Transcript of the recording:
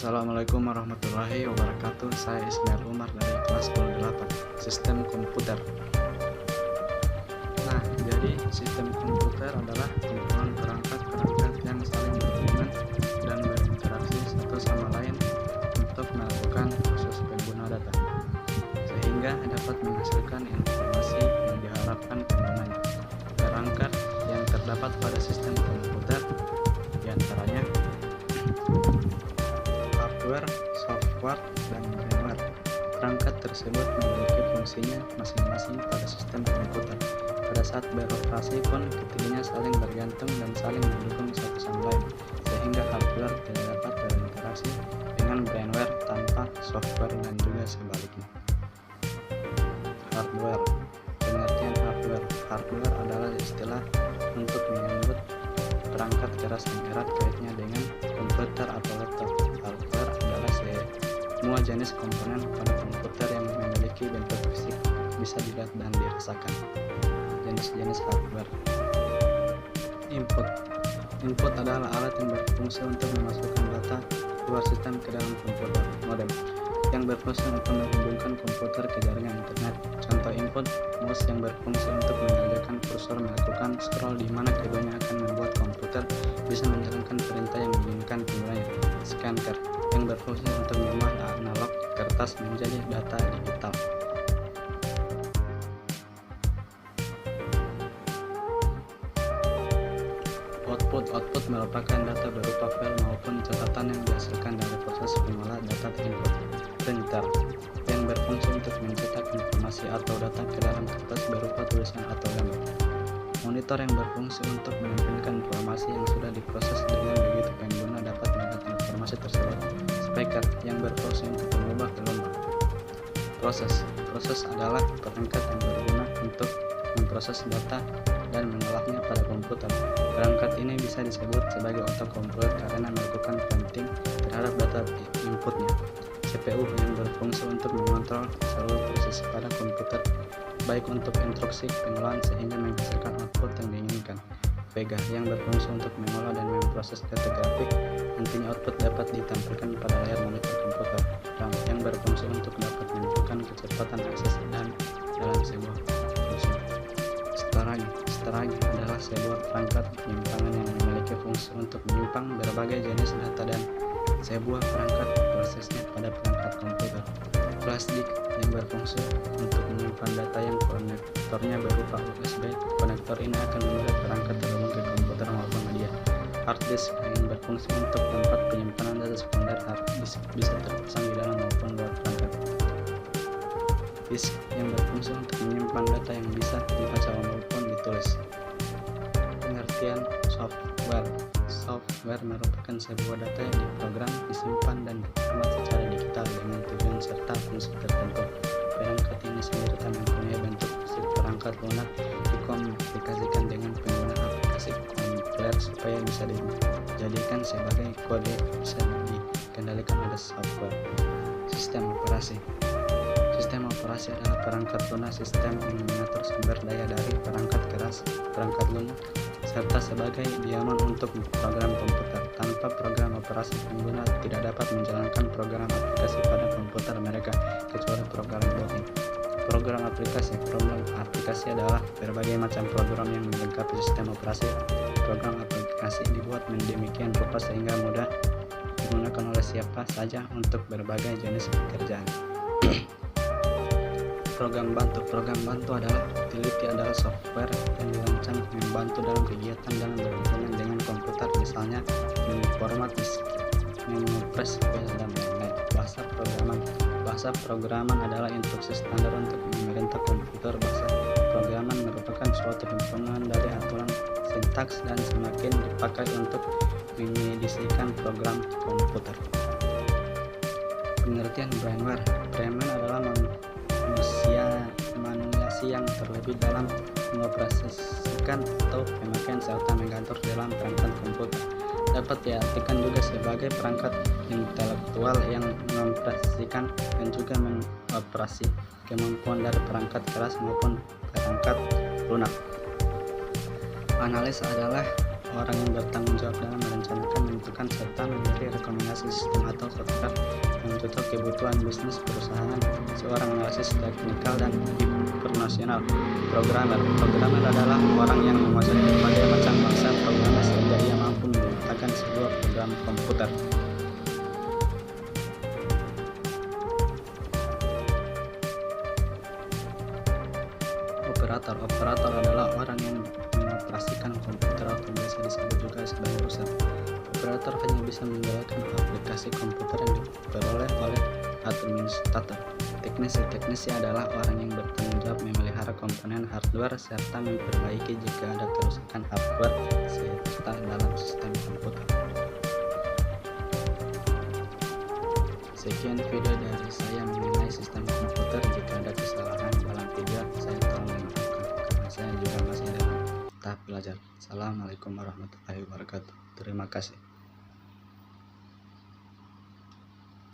Assalamualaikum warahmatullahi wabarakatuh. Saya Ismail Umar dari kelas 8 Sistem Komputer. Nah, jadi sistem komputer adalah kumpulan perangkat-perangkat yang saling berhubungan dan berinteraksi satu sama lain untuk melakukan proses pengguna data, sehingga dapat menghasilkan informasi yang diharapkan penggunanya. Perangkat yang terdapat pada sistem komputer diantaranya hardware, software, dan firmware. Perangkat tersebut memiliki fungsinya masing-masing pada sistem komputer. Pada saat beroperasi pun ketiganya saling bergantung dan saling mendukung satu sama lain, sehingga hardware tidak dapat berinteraksi dengan firmware tanpa software dan juga sebaliknya. Hardware. Pengertian hardware. Hardware adalah istilah untuk menyebut perangkat keras yang erat kaitnya dengan komputer atau laptop. Hardware adalah semua jenis komponen pada komputer yang memiliki bentuk fisik, bisa dilihat dan dirasakan. Jenis-jenis hardware. Input adalah alat yang berfungsi untuk memasukkan data luar sistem ke dalam komputer. Modem yang berfungsi untuk menghubungkan komputer ke jaringan internet. Contoh input: mouse yang berfungsi untuk mengerjakan kursor melakukan scroll, di mana keduanya akan membuat komputer bisa menjalankan perintah yang diinginkan penggunanya. Scanner yang berfungsi untuk mengubah analog kertas menjadi data digital. Output merupakan data berupa file maupun catatan yang dihasilkan dari proses pengolah data input. Printer yang berfungsi untuk mencetak informasi atau data ke dalam kertas berupa tulisan atau gambar. Monitor yang berfungsi untuk menampilkan informasi yang sudah diproses, dengan begitu pengguna dapat melihat informasi tersebut. Speaker yang berfungsi untuk mengubah gelombang. Proses adalah perangkat yang berguna untuk memproses data dan mengolahnya pada komputer. Perangkat ini bisa disebut sebagai otak komputer karena melakukan printing terhadap data inputnya. CPU yang berfungsi untuk mengontrol seluruh proses pada komputer, baik untuk instruksi pengolahan sehingga menghasilkan output yang diinginkan. Vega yang berfungsi untuk mengolah dan memproses data grafik, nantinya output dapat ditampilkan pada layar monitor komputer. RAM yang berfungsi untuk dapat menentukan kecepatan akses dan dalam sebuah fungsi. Storage adalah sebuah perangkat penyimpangan yang memiliki fungsi untuk menyimpan berbagai jenis data dan sebuah perangkat prosesnya pada perangkat komputer. Flash disk yang berfungsi untuk menyimpan data yang konektornya berupa USB. Konektor ini akan membuat perangkat terhubung ke komputer maupun media. Hard disk yang berfungsi untuk tempat penyimpanan data sekunder. Hard disk bisa terpasang di dalam maupun luar perangkat. Disk yang berfungsi untuk menyimpan data yang bisa dibaca maupun ditulis. Pengertian software. Software merupakan sebuah data yang diprogram, disimpan, dan diformat secara digital dengan tujuan serta fungsi tertentu. Perangkat ini sendiri tak mempunyai bentuk fisik. Perangkat lunak dikomunikasikan dengan pengguna aplikasi kompiler supaya bisa dijadikan sebagai kode, bisa dikendalikan oleh software. Sistem operasi. Sistem operasi adalah perangkat lunak sistem yang mengatur sumber daya dari perangkat keras, perangkat lunak, serta sebagai diaman untuk program komputer. Tanpa program operasi, pengguna tidak dapat menjalankan program aplikasi pada komputer mereka, kecuali program built-in. Program aplikasi adalah berbagai macam program yang melengkapi sistem operasi. Program aplikasi dibuat demikian rupa sehingga mudah digunakan oleh siapa saja untuk berbagai jenis pekerjaan. Program bantu adalah utility, adalah software yang dirancang membantu dalam kegiatan dalam berhubungan dengan komputer, misalnya memformat disk, mengepres file, dan lain-lain. Bahasa programan adalah instruksi standar untuk memerintah komputer. Bahasa programan merupakan suatu himpunan dari aturan sintaks dan semakin dipakai untuk mengedisikan program komputer. Pengertian firmware. Firmware adalah manusiasi yang terlebih dalam mengoperasikan atau pemakaian serta mengatur dalam perangkat komputer. Dapat diartikan juga sebagai perangkat intelektual yang mengoperasikan dan juga mengoperasi kemampuan dari perangkat keras maupun perangkat lunak. Analis adalah orang yang bertanggung jawab dalam merencanakan, menentukan, serta memberi rekomendasi sistem atau software yang cocok kebutuhan bisnis perusahaan. Seorang analisis teknikal dan internasional. Programmer adalah orang yang menguasai berbagai macam bahasa programming sehingga ia mampu menciptakan sebuah program komputer. Operator adalah orang yang mengoperasikan komputer atau biasa disebut juga sebagai user. Operator hanya bisa menjalankan aplikasi komputer yang diperoleh oleh administrator. Teknisi adalah orang yang bertanggung jawab memelihara komponen hardware serta memperbaiki jika ada kerusakan hardware serta dalam sistem komputer. Sekian video dari saya mengenai sistem komputer. Jika ada kesalahan dalam video, saya tolong memaafkan karena saya juga masih dalam tahap belajar. Assalamualaikum warahmatullahi wabarakatuh. Terima kasih.